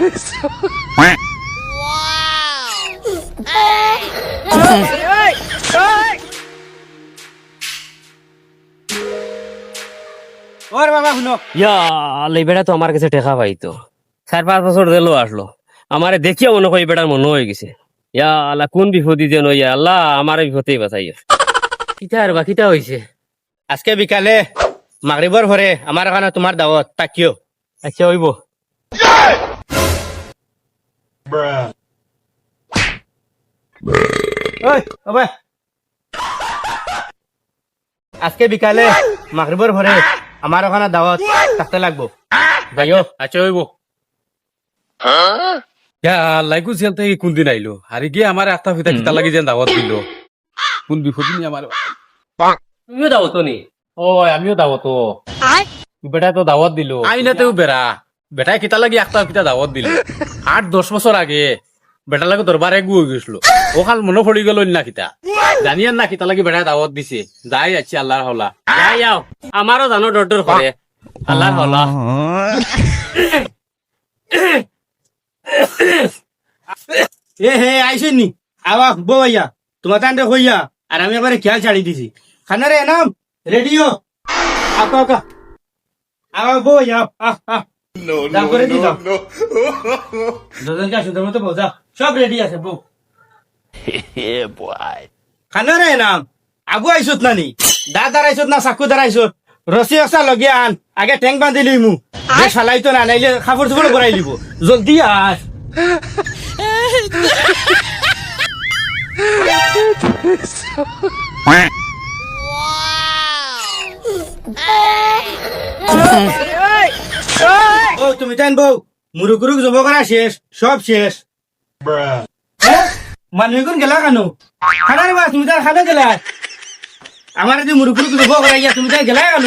ওরে বাবা শুনো, ইয়া আল্লাহ, এই বেটা তো আমার কাছে টেকা পাইতো 4-5 বছর দিলো আসলো, আমারে দেখিয়া মনে হয় এই বেটার মনে হয়ে গেছে। ইয়া আল্লাহ, কোন বিপদই যেন, ইয়া আল্লাহ আমার বিপদেই বাঁচাইয়া। কিটা আর বা কিটা হইছে? আজকে বিকালে মাগরিবর পরে আমার এখানে তোমার দাওয়াত, তাকিও। আচ্ছা হইব। ওই ওবে, আজকে বিকালে মাগরিবর পরে আমার ওখানে দাওয়াত থাকতে লাগবো, যাইও। আচ্ছা হইব। লাইকু জেল থেকে কোন দিন আইলো হারি গিয়ে আমার আত্মা পিতা কিতা লাগি যেন দাওয়াত দিল কোন বিপদ নিয়ে আমার তুমিও দাওয়াত নি? ও আমিও দাওয়াত বেটা তো দাওয়াত দিল। আইনাতেও বেড়া বেটাই কিতা লাগি আত্মা পিতা দাওয়াত দিল 8-10 বছর আগে বেটা লাগে দরবারে গুয়ে গেছিল ও খাল মনে পড়ি গেল না কিতা জানিয়ান না কিতা লাগি বেটাই দাওয়াত দিছে যাই আছি আল্লাহর হলা যাই যাও, আমারও জানো ডর ডর করে। আল্লাহ হলা। এ হে আইসেন নি, আওয়া বো ভাইয়া, তোমার তান্ডে হইয়া আর আমি এবারে খেয়াল ছাড়ি দিছি। খানা রে নাম রেডিও, আকা আকা আওয়া বো ভাইয়া, দাম করে দি দাও। দুজনকে সুন্দর মতো বউ, যাও, সব রেডি আছে বউ। খানা রে নাম আগু আইসত নানি, দা দাঁড়াইছত না চাকু দাঁড়াইছত, রসি অসা লগে আন, আগে টেং বান্ধি লইমু, সালাইতো না নাইলে কাপড় চোপড় করাই দিব, জলদি আস। ও তুমি তাই বউ, মুরুকুরুক জব করা শেষ, সব শেষ। মানুষ কোন গেলা কেন? খানা রে বা তুমি তার খানা গেলা, আমার যদি মুরুকুরুক জব করাইয়া তুমি তাই গেলা কেন?